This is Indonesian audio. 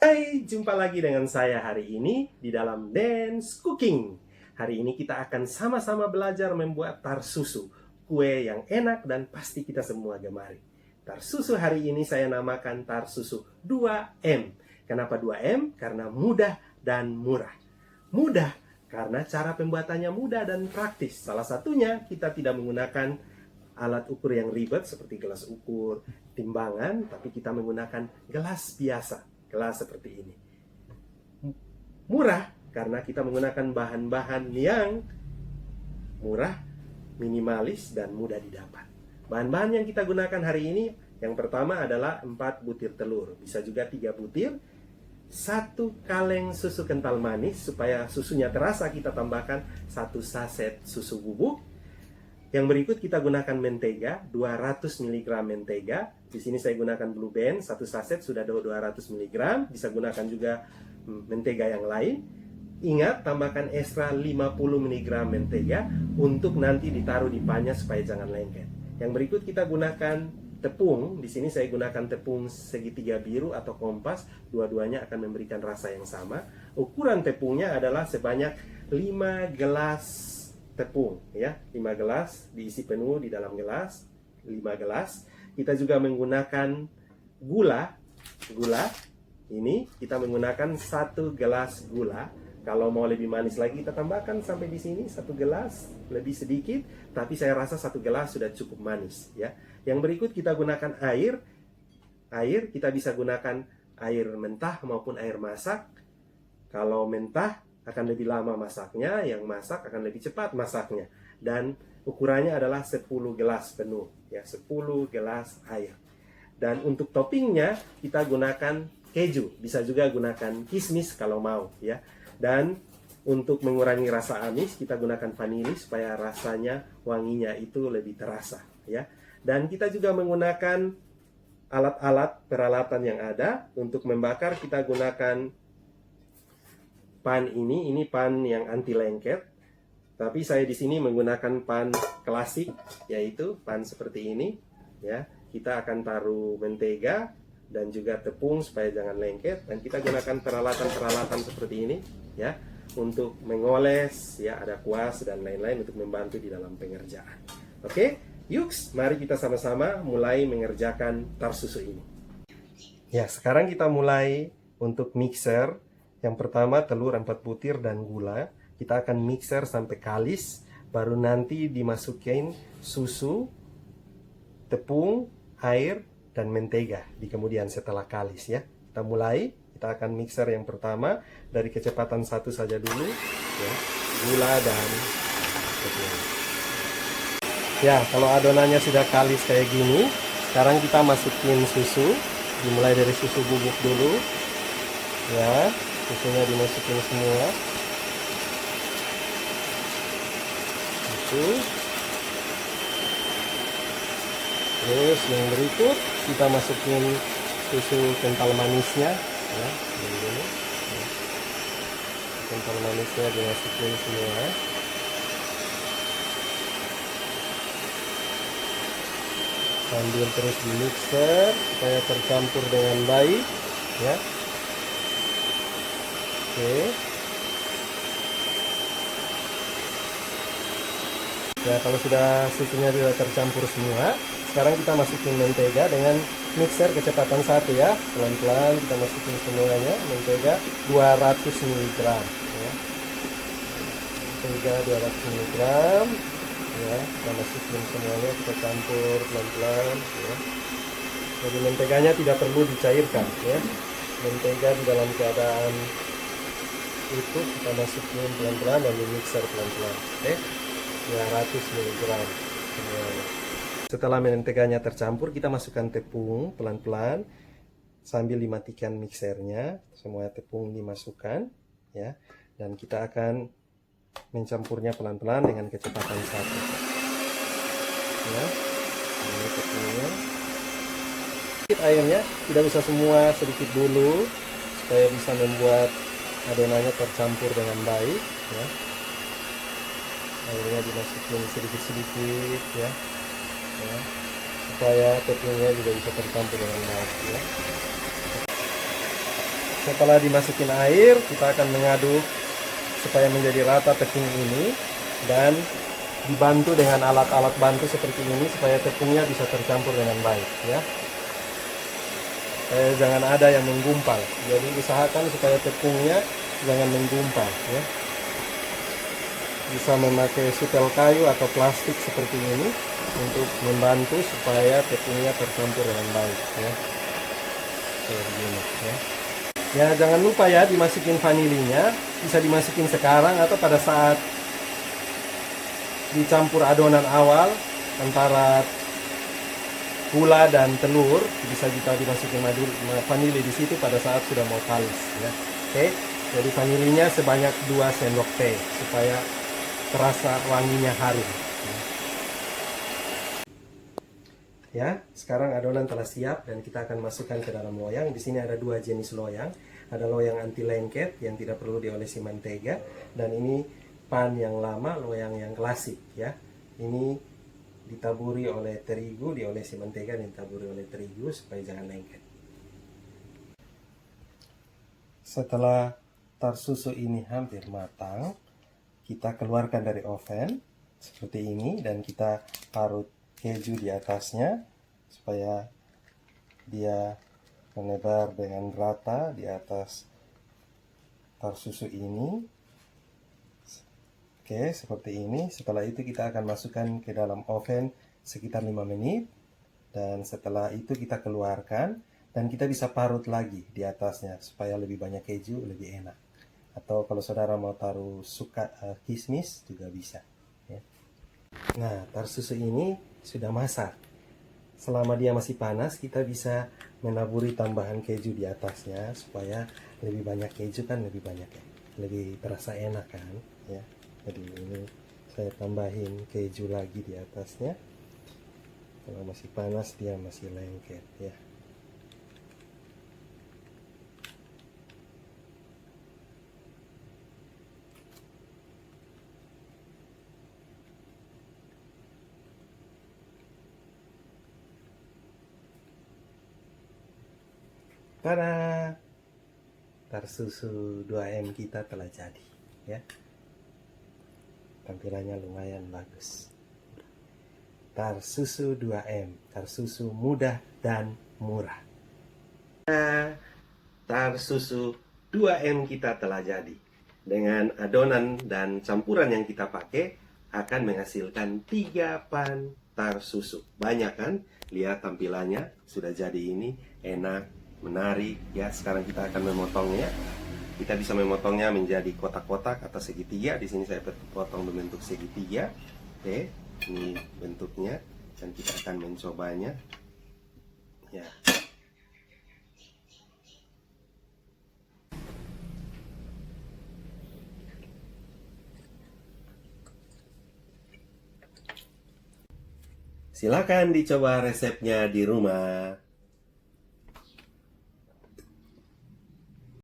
Hai, jumpa lagi dengan saya hari ini di dalam Dance Cooking. Hari ini kita akan sama-sama belajar membuat tar susu, kue yang enak dan pasti kita semua gemari. Tar susu hari ini saya namakan tar susu 2M. Kenapa 2M? Karena mudah dan murah. Mudah karena cara pembuatannya mudah dan praktis. Salah satunya kita tidak menggunakan alat ukur yang ribet seperti gelas ukur, timbangan, tapi kita menggunakan gelas biasa. Gelas seperti ini. Murah karena kita menggunakan bahan-bahan yang murah, minimalis, dan mudah didapat. Bahan-bahan yang kita gunakan hari ini, yang pertama adalah 4 butir telur. Bisa juga 3 butir. 1 kaleng susu kental manis. Supaya susunya terasa, kita tambahkan 1 saset susu bubuk. Yang berikut kita gunakan mentega, 200 mg mentega. Di sini saya gunakan Blue Band, 1 saset sudah 200 mg. Bisa gunakan juga mentega yang lain. Ingat, tambahkan ekstra 50 mg mentega untuk nanti ditaruh di pannya supaya jangan lengket. Yang berikut kita gunakan tepung. Di sini saya gunakan tepung segitiga biru atau kompas. Dua-duanya akan memberikan rasa yang sama. Ukuran tepungnya adalah sebanyak 5 gelas tepung, ya, 5 gelas diisi penuh di dalam gelas, 5 gelas. Kita juga menggunakan gula. Ini kita menggunakan 1 gelas gula. Kalau mau lebih manis lagi kita tambahkan sampai di sini 1 gelas, lebih sedikit, tapi saya rasa 1 gelas sudah cukup manis, ya. Yang berikut kita gunakan air. Air kita bisa gunakan air mentah maupun air masak. Kalau mentah akan lebih lama masaknya, yang masak akan lebih cepat masaknya. Dan ukurannya adalah 10 gelas penuh, ya, 10 gelas air. Dan untuk toppingnya kita gunakan keju, bisa juga gunakan kismis kalau mau, ya. Dan untuk mengurangi rasa amis kita gunakan vanili supaya rasanya, wanginya itu lebih terasa, ya. Dan kita juga menggunakan alat-alat peralatan yang ada. Untuk membakar kita gunakan pan ini pan yang anti lengket. Tapi saya di sini menggunakan pan klasik, yaitu pan seperti ini, ya. Kita akan taruh mentega dan juga tepung supaya jangan lengket, dan kita gunakan peralatan-peralatan seperti ini, ya, untuk mengoles, ya, ada kuas dan lain-lain untuk membantu di dalam pengerjaan. Oke, yuk, mari kita sama-sama mulai mengerjakan tar susu ini. Ya, sekarang kita mulai untuk mixer. Yang pertama telur 4 butir dan gula. Kita akan mixer sampai kalis. Baru nanti dimasukin susu, tepung, air, dan mentega di kemudian setelah kalis, ya. Kita mulai. Kita akan mixer yang pertama dari kecepatan 1 saja dulu, ya. Gula dan tepung. Ya, kalau adonannya sudah kalis kayak gini, sekarang kita masukin susu. Dimulai dari susu bubuk dulu, ya. Susunya dimasukin semua. Terus yang berikut kita masukin susu kental manisnya, ya. Ini, ya. Kental manisnya dimasukin semua. Sambil terus di mixer supaya tercampur dengan baik, ya. Oke. Ya, kalau sudah susunya sudah tercampur semua, sekarang kita masukin mentega dengan mixer kecepatan 1, ya. Pelan-pelan kita masukin semuanya. Mentega 200 mg, ya. Mentega 200 mg, ya. Kita masukin semuanya, kita campur pelan-pelan, ya. Jadi menteganya tidak perlu dicairkan, ya. Mentega di dalam keadaan itu kita masukin pelan-pelan dan di mixer pelan-pelan, oke. 200 mg semuanya. Setelah menteganya tercampur, kita masukkan tepung pelan-pelan sambil dimatikan mixernya. Semua tepung dimasukkan, ya. Dan kita akan mencampurnya pelan-pelan dengan kecepatan 1, ya. Ini tepungnya. Sedikit airnya, tidak usah semua, sedikit dulu supaya bisa membuat adonannya tercampur dengan baik, ya. Airnya dimasukin sedikit-sedikit, ya, supaya tepungnya juga bisa tercampur dengan baik, ya. Setelah dimasukin air, kita akan mengaduk supaya menjadi rata tepung ini, dan dibantu dengan alat-alat bantu seperti ini supaya tepungnya bisa tercampur dengan baik ya. Jangan ada yang menggumpal, jadi usahakan supaya tepungnya jangan menggumpal ya. Bisa memakai setel kayu atau plastik seperti ini untuk membantu supaya tepungnya tercampur dengan baik ya. Kayak begini ya. Ya, jangan lupa ya dimasukin vanilinya, bisa dimasukin sekarang atau pada saat dicampur adonan awal antara gula dan telur, bisa kita dimasukin vanili di situ pada saat sudah mau kalis ya. Oke, jadi vanilinya sebanyak 2 sendok teh supaya terasa wanginya harum. Ya, sekarang adonan telah siap dan kita akan masukkan ke dalam loyang. Di sini ada 2 jenis loyang. Ada loyang anti lengket yang tidak perlu diolesi mentega, dan ini pan yang lama, loyang yang klasik ya. Ini ditaburi oleh terigu, diolesi mentega dan ditaburi oleh terigu supaya jangan lengket. Setelah tar susu ini hampir matang, kita keluarkan dari oven seperti ini dan kita parut keju di atasnya supaya dia menebar dengan rata di atas tar susu ini. Oke, seperti ini. Setelah itu kita akan masukkan ke dalam oven sekitar 5 menit, dan setelah itu kita keluarkan dan kita bisa parut lagi di atasnya supaya lebih banyak keju, lebih enak. Atau kalau saudara mau taruh kismis juga bisa ya. Nah, tar susu ini sudah masak. Selama dia masih panas, kita bisa menaburi tambahan keju di atasnya supaya lebih banyak keju, kan lebih banyak ya, lebih terasa enak kan ya. Jadi ini saya tambahin keju lagi di atasnya. Kalau masih panas dia masih lengket ya. Tada! Tar susu 2M kita telah jadi ya. Tampilannya lumayan bagus. Tar susu 2M, tar susu mudah dan murah. Tar susu 2M kita telah jadi. Dengan adonan dan campuran yang kita pakai akan menghasilkan 3 pan tar susu. Banyak kan? Lihat tampilannya sudah jadi ini, enak, menarik ya. Sekarang kita akan memotongnya. Kita bisa memotongnya menjadi kotak-kotak atau segitiga. Di sini saya potong berbentuk segitiga. Oke, ini bentuknya dan kita akan mencobanya. Ya. Silakan dicoba resepnya di rumah.